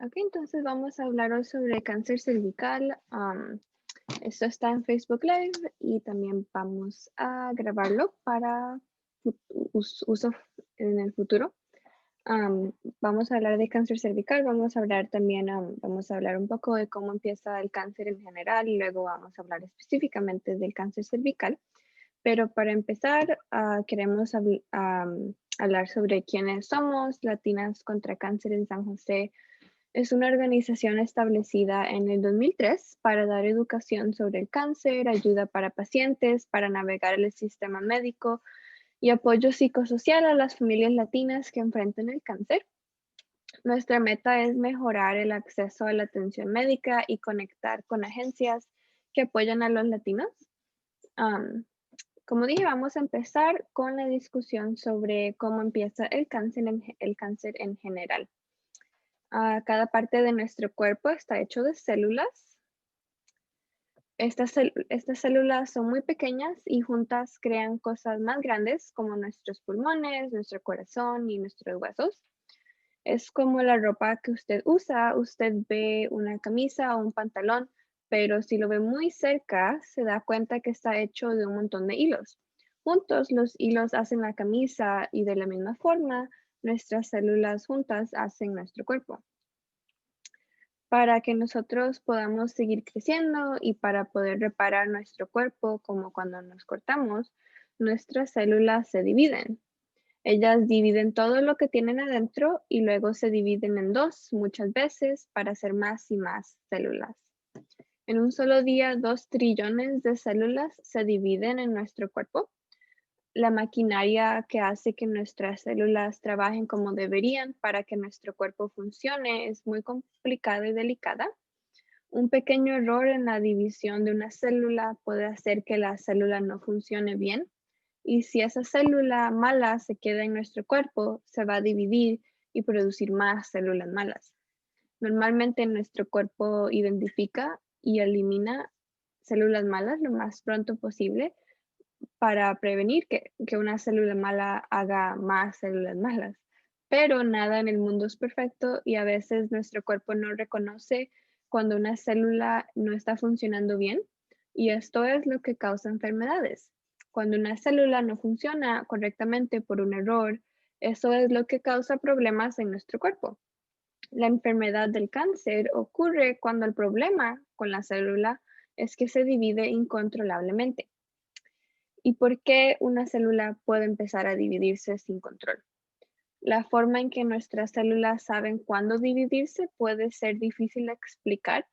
Ok, entonces vamos a hablar hoy sobre cáncer cervical. Esto está en Facebook Live y también vamos a grabarlo para uso en el futuro. Vamos a hablar de cáncer cervical, vamos a hablar también, vamos a hablar un poco de cómo empieza el cáncer en general y luego vamos a hablar específicamente del cáncer cervical. Pero para empezar, queremos hablar sobre quiénes somos. Latinas contra Cáncer en San José es una organización establecida en el 2003 para dar educación sobre el cáncer, ayuda para pacientes, para navegar el sistema médico y apoyo psicosocial a las familias latinas que enfrentan el cáncer. Nuestra meta es mejorar el acceso a la atención médica y conectar con agencias que apoyan a los latinos. Am, Como dije, vamos a empezar con la discusión sobre cómo empieza el cáncer en general. Cada parte de nuestro cuerpo está hecho de células. Estas células son muy pequeñas y juntas crean cosas más grandes como nuestros pulmones, nuestro corazón y nuestros huesos. Es como la ropa que usted usa. Usted ve una camisa o un pantalón, pero si lo ve muy cerca, se da cuenta que está hecho de un montón de hilos. Juntos, los hilos hacen la camisa y de la misma forma, nuestras células juntas hacen nuestro cuerpo. Para que nosotros podamos seguir creciendo y para poder reparar nuestro cuerpo, como cuando nos cortamos, nuestras células se dividen. Ellas dividen todo lo que tienen adentro y luego se dividen en dos muchas veces para hacer más y más células. En un solo día, 2 trillones de células se dividen en nuestro cuerpo. La maquinaria que hace que nuestras células trabajen como deberían para que nuestro cuerpo funcione es muy complicada y delicada. Un pequeño error en la división de una célula puede hacer que la célula no funcione bien, y si esa célula mala se queda en nuestro cuerpo, se va a dividir y producir más células malas. Normalmente nuestro cuerpo identifica y elimina células malas lo más pronto posible para prevenir que una célula mala haga más células malas. Pero nada en el mundo es perfecto y a veces nuestro cuerpo no reconoce cuando una célula no está funcionando bien, y esto es lo que causa enfermedades. Cuando una célula no funciona correctamente por un error, eso es lo que causa problemas en nuestro cuerpo. La enfermedad del cáncer ocurre cuando el problema con la célula es que se divide incontrolablemente. ¿Y por qué una célula puede empezar a dividirse sin control? La forma en que nuestras células saben cuándo dividirse puede ser difícil de explicar,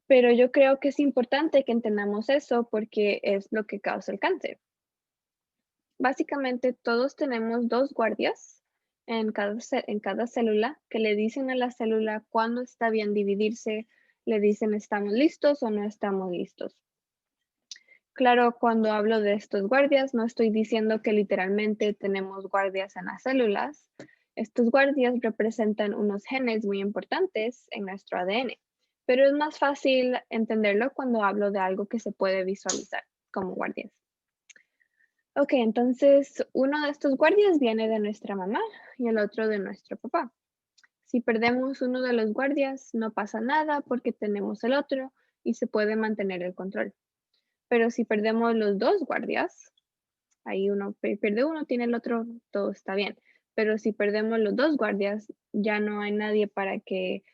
pero yo creo que es importante que entendamos eso porque es lo que causa el cáncer. Básicamente, todos tenemos dos guardias en cada célula que le dicen a la célula cuándo está bien dividirse, le dicen estamos listos o no estamos listos. Claro, cuando hablo de estos guardias, no estoy diciendo que literalmente tenemos guardias en las células. Estos guardias representan unos genes muy importantes en nuestro ADN, pero es más fácil entenderlo cuando hablo de algo que se puede visualizar como guardias. Ok, entonces uno de estos guardias viene de nuestra mamá y el otro de nuestro papá. Si perdemos uno de los guardias, no pasa nada porque tenemos el otro y se puede mantener el control. Pero si perdemos los dos guardias, ahí uno pierde uno, tiene el otro, todo está bien. Pero si perdemos los dos guardias, ya no hay nadie para que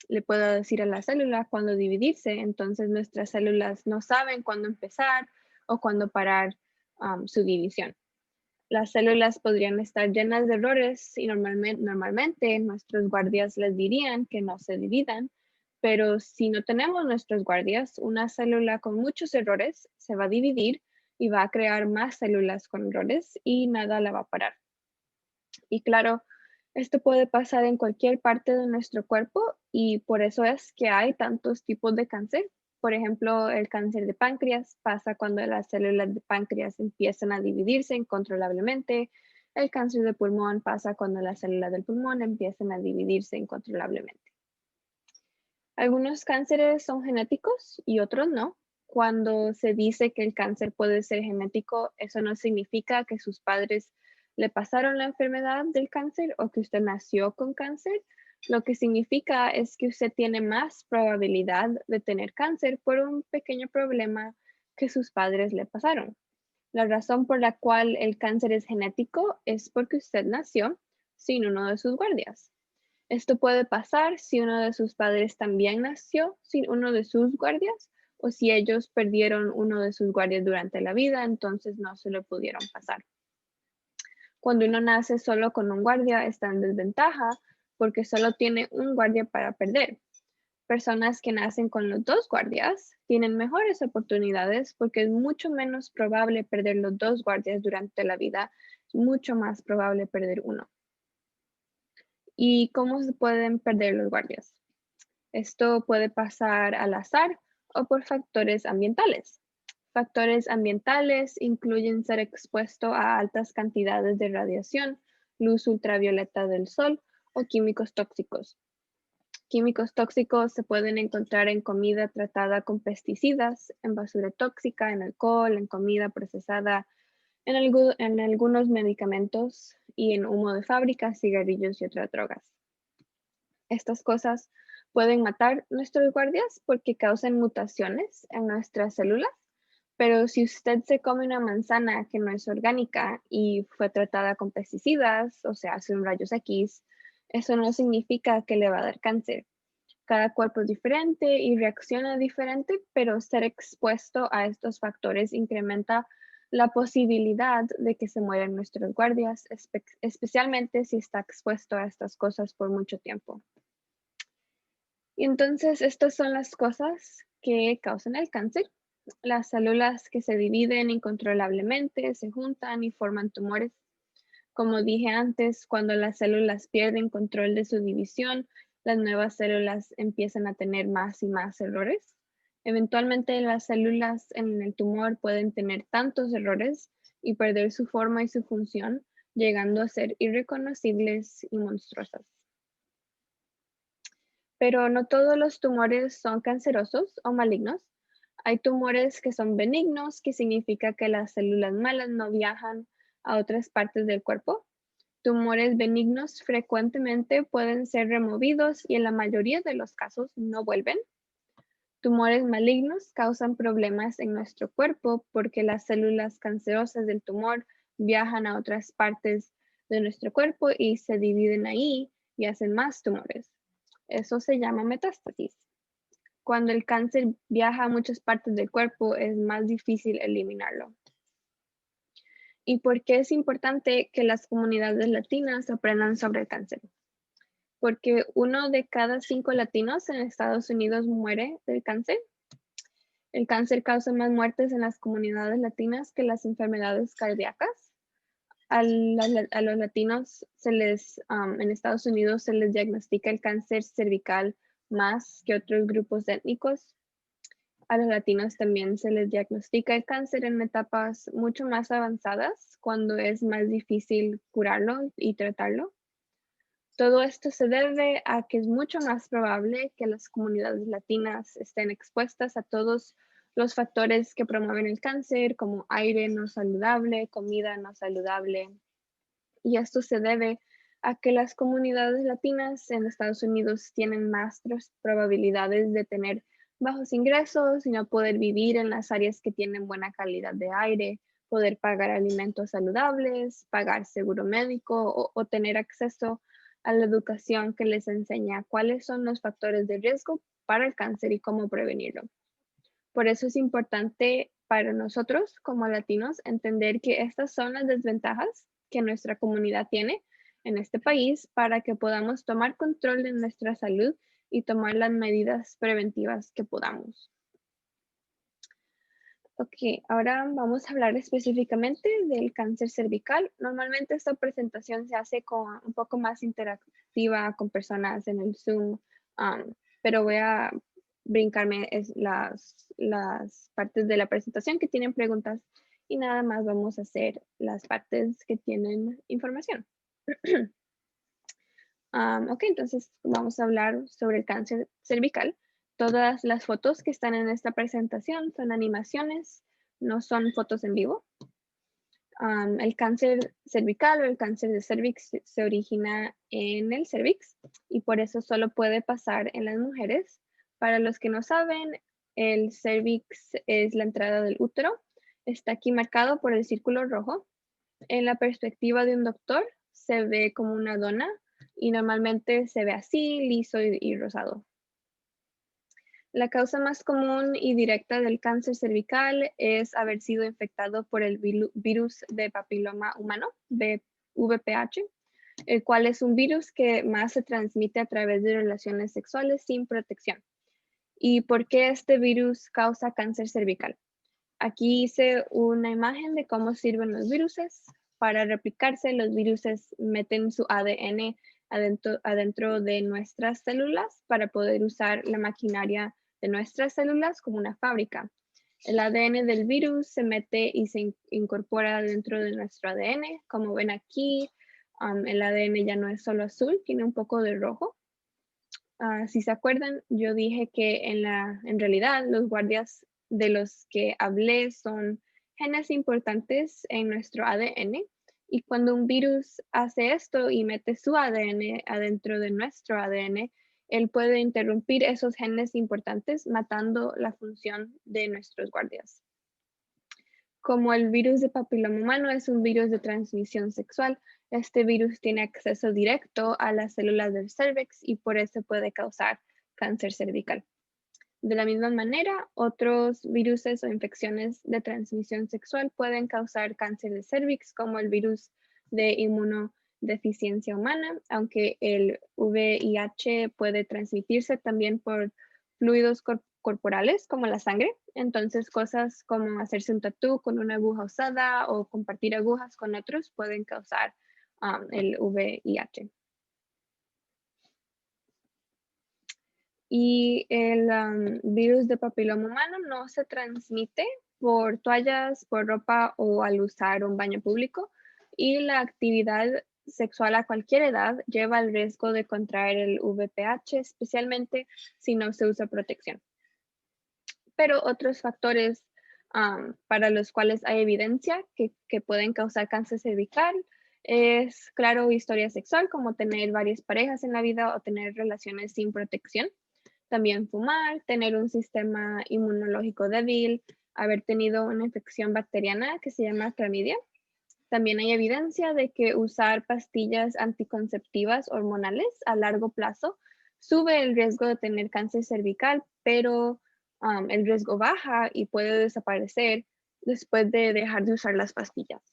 le pueda decir a la célula cuándo dividirse. Entonces nuestras células no saben cuándo empezar o cuándo parar su división. Las células podrían estar llenas de errores y normalmente nuestros guardias les dirían que no se dividan, pero si no tenemos nuestros guardias, una célula con muchos errores se va a dividir y va a crear más células con errores y nada la va a parar. Y claro, esto puede pasar en cualquier parte de nuestro cuerpo y por eso es que hay tantos tipos de cáncer. Por ejemplo, el cáncer de páncreas pasa cuando las células de páncreas empiezan a dividirse incontrolablemente. El cáncer de pulmón pasa cuando las células del pulmón empiezan a dividirse incontrolablemente. Algunos cánceres son genéticos y otros no. Cuando se dice que el cáncer puede ser genético, eso no significa que sus padres le pasaron la enfermedad del cáncer o que usted nació con cáncer. Lo que significa es que usted tiene más probabilidad de tener cáncer por un pequeño problema que sus padres le pasaron. La razón por la cual el cáncer es genético es porque usted nació sin uno de sus guardias. Esto puede pasar si uno de sus padres también nació sin uno de sus guardias o si ellos perdieron uno de sus guardias durante la vida, entonces no se lo pudieron pasar. Cuando uno nace solo con un guardia, está en desventaja porque solo tiene un guardia para perder. Personas que nacen con los dos guardias tienen mejores oportunidades porque es mucho menos probable perder los dos guardias durante la vida, es mucho más probable perder uno. ¿Y cómo se pueden perder los guardias? Esto puede pasar al azar o por factores ambientales. Factores ambientales incluyen ser expuesto a altas cantidades de radiación, luz ultravioleta del sol o químicos tóxicos. Químicos tóxicos se pueden encontrar en comida tratada con pesticidas, en basura tóxica, en alcohol, en comida procesada, en algunos medicamentos y en humo de fábricas, cigarrillos y otras drogas. Estas cosas pueden matar nuestros guardias porque causan mutaciones en nuestras células, pero si usted se come una manzana que no es orgánica y fue tratada con pesticidas o se hace un rayos X, eso no significa que le va a dar cáncer. Cada cuerpo es diferente y reacciona diferente, pero ser expuesto a estos factores incrementa la posibilidad de que se mueran nuestros guardias, especialmente si está expuesto a estas cosas por mucho tiempo. Y entonces estas son las cosas que causan el cáncer. Las células que se dividen incontrolablemente, se juntan y forman tumores. Como dije antes, cuando las células pierden control de su división, las nuevas células empiezan a tener más y más errores. Eventualmente las células en el tumor pueden tener tantos errores y perder su forma y su función, llegando a ser irreconocibles y monstruosas. Pero no todos los tumores son cancerosos o malignos. Hay tumores que son benignos, que significa que las células malas no viajan a otras partes del cuerpo. Tumores benignos frecuentemente pueden ser removidos y en la mayoría de los casos no vuelven. Tumores malignos causan problemas en nuestro cuerpo porque las células cancerosas del tumor viajan a otras partes de nuestro cuerpo y se dividen ahí y hacen más tumores. Eso se llama metástasis. Cuando el cáncer viaja a muchas partes del cuerpo, es más difícil eliminarlo. ¿Y por qué es importante que las comunidades latinas aprendan sobre el cáncer? Porque 1 de cada 5 latinos en Estados Unidos muere del cáncer. El cáncer causa más muertes en las comunidades latinas que las enfermedades cardíacas. A los latinos en Estados Unidos se les diagnostica el cáncer cervical más que otros grupos étnicos. A los latinos también se les diagnostica el cáncer en etapas mucho más avanzadas, cuando es más difícil curarlo y tratarlo. Todo esto se debe a que es mucho más probable que las comunidades latinas estén expuestas a todos los factores que promueven el cáncer, como aire no saludable, comida no saludable. Y esto se debe a que las comunidades latinas en Estados Unidos tienen más probabilidades de tener bajos ingresos y no poder vivir en las áreas que tienen buena calidad de aire, poder pagar alimentos saludables, pagar seguro médico o tener acceso a la educación que les enseña cuáles son los factores de riesgo para el cáncer y cómo prevenirlo. Por eso es importante para nosotros como latinos entender que estas son las desventajas que nuestra comunidad tiene en este país para que podamos tomar control de nuestra salud y tomar las medidas preventivas que podamos. Ok, ahora vamos a hablar específicamente del cáncer cervical. Normalmente esta presentación se hace un poco más interactiva con personas en el Zoom, pero voy a brincarme las partes de la presentación que tienen preguntas y nada más vamos a hacer las partes que tienen información. Ok, entonces vamos a hablar sobre el cáncer cervical. Todas las fotos que están en esta presentación son animaciones, no son fotos en vivo. El cáncer cervical o el cáncer de cervix se origina en el cervix y por eso solo puede pasar en las mujeres. Para los que no saben, el cervix es la entrada del útero. Está aquí marcado por el círculo rojo. En la perspectiva de un doctor, se ve como una dona y normalmente se ve así, liso y rosado. La causa más común y directa del cáncer cervical es haber sido infectado por el virus de papiloma humano, VPH, el cual es un virus que más se transmite a través de relaciones sexuales sin protección. ¿Y por qué este virus causa cáncer cervical? Aquí hice una imagen de cómo sirven los virus. Para replicarse, los virus meten su ADN adentro de nuestras células para poder usar la maquinaria de nuestras células como una fábrica. El ADN del virus se mete y se incorpora dentro de nuestro ADN. Como ven aquí, el ADN ya no es solo azul, tiene un poco de rojo. Si se acuerdan, yo dije que en realidad los guardias de los que hablé son genes importantes en nuestro ADN. Y cuando un virus hace esto y mete su ADN adentro de nuestro ADN, él puede interrumpir esos genes importantes, matando la función de nuestros guardias. Como el virus de papiloma humano es un virus de transmisión sexual, este virus tiene acceso directo a las células del cervix y por eso puede causar cáncer cervical. De la misma manera, otros virus o infecciones de transmisión sexual pueden causar cáncer de cervix, como el virus de inmunodeficiencia humana, aunque el VIH puede transmitirse también por fluidos corporales como la sangre. Entonces, cosas como hacerse un tatú con una aguja usada o compartir agujas con otros pueden causar el VIH. Y el virus de papiloma humano no se transmite por toallas, por ropa o al usar un baño público. Y la actividad sexual a cualquier edad lleva al riesgo de contraer el VPH, especialmente si no se usa protección. Pero otros factores para los cuales hay evidencia que pueden causar cáncer cervical es, claro, historia sexual, como tener varias parejas en la vida o tener relaciones sin protección. También fumar, tener un sistema inmunológico débil, haber tenido una infección bacteriana que se llama clamidia. También hay evidencia de que usar pastillas anticonceptivas hormonales a largo plazo sube el riesgo de tener cáncer cervical, pero el riesgo baja y puede desaparecer después de dejar de usar las pastillas.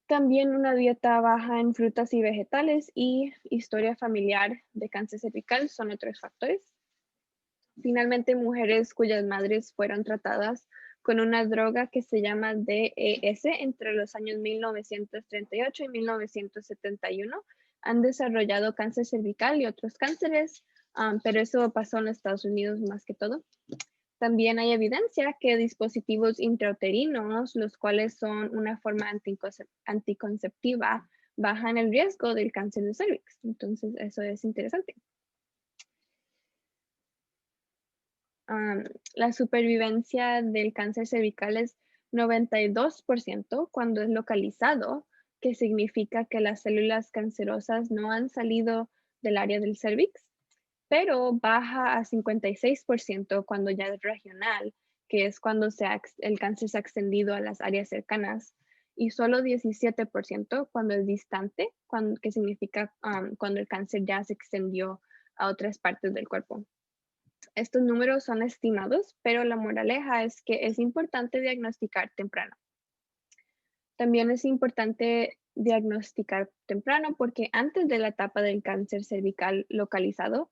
También una dieta baja en frutas y vegetales y historia familiar de cáncer cervical son otros factores. Finalmente, mujeres cuyas madres fueron tratadas con una droga que se llama DES entre los años 1938 y 1971 han desarrollado cáncer cervical y otros cánceres, pero eso pasó en Estados Unidos más que todo. También hay evidencia que dispositivos intrauterinos, los cuales son una forma anticonceptiva, bajan el riesgo del cáncer de cervix. Entonces, eso es interesante. La supervivencia del cáncer cervical es 92% cuando es localizado, que significa que las células cancerosas no han salido del área del cervix, pero baja a 56% cuando ya es regional, que es cuando el cáncer se ha extendido a las áreas cercanas, y solo 17% cuando es distante, que significa cuando el cáncer ya se extendió a otras partes del cuerpo. Estos números son estimados, pero la moraleja es que es importante diagnosticar temprano. También es importante diagnosticar temprano porque antes de la etapa del cáncer cervical localizado,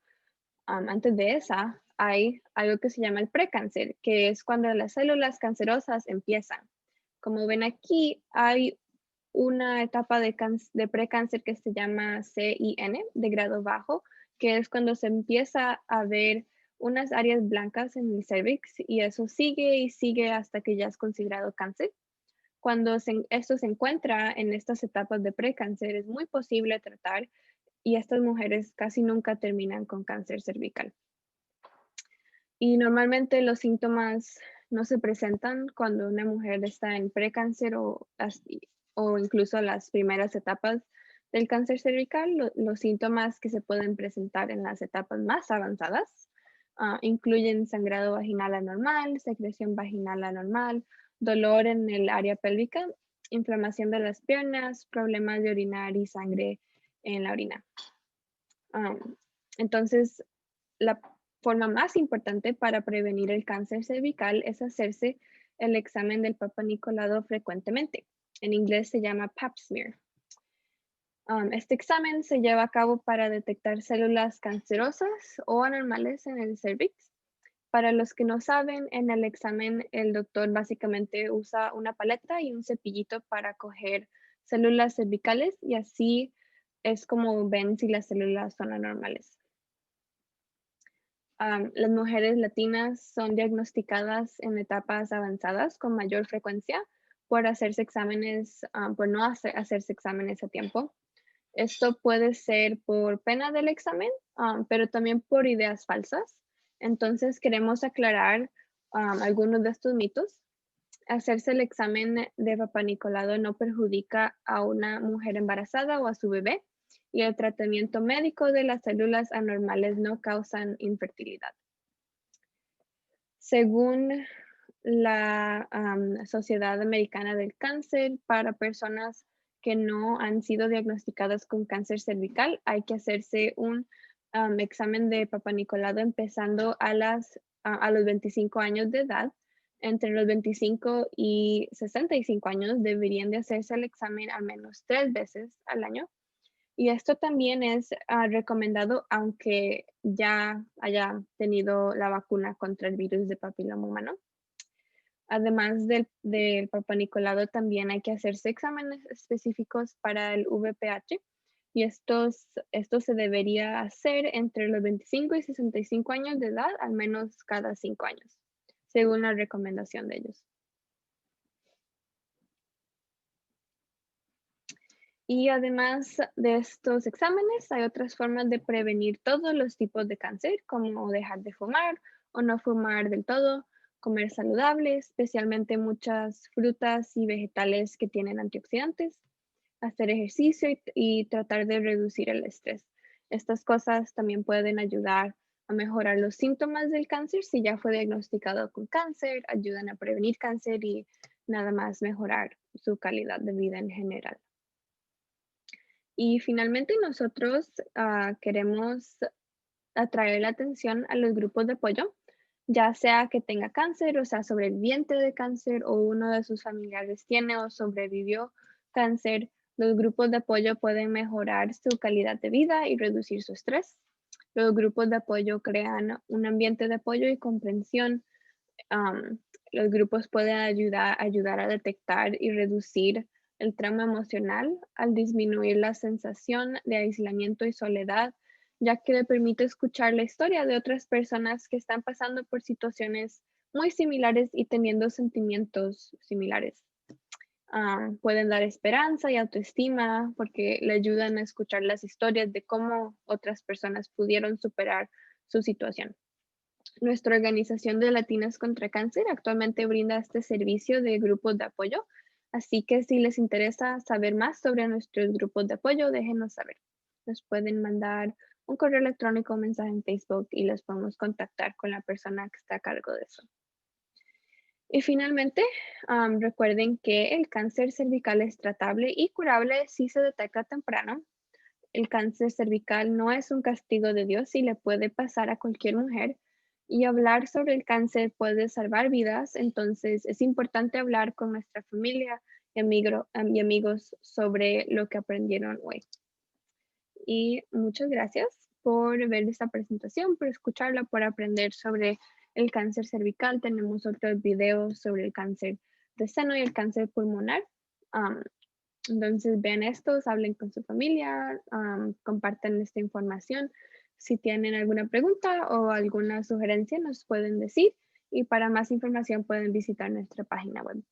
antes de esa, hay algo que se llama el precáncer, que es cuando las células cancerosas empiezan. Como ven aquí, hay una etapa de precáncer que se llama CIN, de grado bajo, que es cuando se empieza a ver unas áreas blancas en el cervix y eso sigue y sigue hasta que ya es considerado cáncer. Cuando esto se encuentra en estas etapas de precáncer, es muy posible tratar y estas mujeres casi nunca terminan con cáncer cervical. Y normalmente los síntomas no se presentan cuando una mujer está en precáncer o incluso las primeras etapas del cáncer cervical. Los síntomas que se pueden presentar en las etapas más avanzadas incluyen sangrado vaginal anormal, secreción vaginal anormal, dolor en el área pélvica, inflamación de las piernas, problemas de orinar y sangre en la orina. Entonces, la forma más importante para prevenir el cáncer cervical es hacerse el examen del Papa Nicolau frecuentemente. En inglés se llama Pap smear. Este examen se lleva a cabo para detectar células cancerosas o anormales en el cervix. Para los que no saben, en el examen el doctor básicamente usa una paleta y un cepillito para coger células cervicales y así es como ven si las células son anormales. Las mujeres latinas son diagnosticadas en etapas avanzadas con mayor frecuencia por hacerse exámenes, por no hacerse exámenes a tiempo. Esto puede ser por pena del examen, pero también por ideas falsas. Entonces queremos aclarar algunos de estos mitos. Hacerse el examen de Papa Nicolau no perjudica a una mujer embarazada o a su bebé y el tratamiento médico de las células anormales no causan infertilidad. Según la Sociedad Americana del Cáncer, para personas que no han sido diagnosticadas con cáncer cervical, hay que hacerse un examen de Papa Nicolau empezando a los 25 años de edad. Entre los 25 y 65 años deberían de hacerse el examen al menos 3 veces al año. Y esto también es recomendado aunque ya haya tenido la vacuna contra el virus de papiloma humano. Además del Papa Nicolau, también hay que hacerse exámenes específicos para el VPH y estos se debería hacer entre los 25 y 65 años de edad, al menos cada 5 años, según la recomendación de ellos. Y además de estos exámenes, hay otras formas de prevenir todos los tipos de cáncer, como dejar de fumar o no fumar del todo, comer saludable, especialmente muchas frutas y vegetales que tienen antioxidantes, hacer ejercicio y tratar de reducir el estrés. Estas cosas también pueden ayudar a mejorar los síntomas del cáncer si ya fue diagnosticado con cáncer, ayudan a prevenir cáncer y nada más mejorar su calidad de vida en general. Y finalmente nosotros queremos atraer la atención a los grupos de apoyo, ya sea que tenga cáncer o sea sobreviviente de cáncer o uno de sus familiares tiene o sobrevivió cáncer. Los grupos de apoyo pueden mejorar su calidad de vida y reducir su estrés. Los grupos de apoyo crean un ambiente de apoyo y comprensión. Los grupos pueden ayudar a detectar y reducir el trauma emocional al disminuir la sensación de aislamiento y soledad, ya que le permite escuchar la historia de otras personas que están pasando por situaciones muy similares y teniendo sentimientos similares. Pueden dar esperanza y autoestima porque le ayudan a escuchar las historias de cómo otras personas pudieron superar su situación. Nuestra organización de Latinas contra Cáncer actualmente brinda este servicio de grupos de apoyo, así que si les interesa saber más sobre nuestros grupos de apoyo, déjenos saber. Nos pueden mandar un correo electrónico o mensaje en Facebook y les podemos contactar con la persona que está a cargo de eso. Y finalmente, recuerden que el cáncer cervical es tratable y curable si se detecta temprano. El cáncer cervical no es un castigo de Dios y le puede pasar a cualquier mujer. Y hablar sobre el cáncer puede salvar vidas, entonces es importante hablar con nuestra familia y amigos sobre lo que aprendieron hoy. Y muchas gracias por ver esta presentación, por escucharla, por aprender sobre el cáncer cervical. Tenemos otros videos sobre el cáncer de seno y el cáncer pulmonar. Entonces vean estos, hablen con su familia, compartan esta información. Si tienen alguna pregunta o alguna sugerencia nos pueden decir y para más información pueden visitar nuestra página web.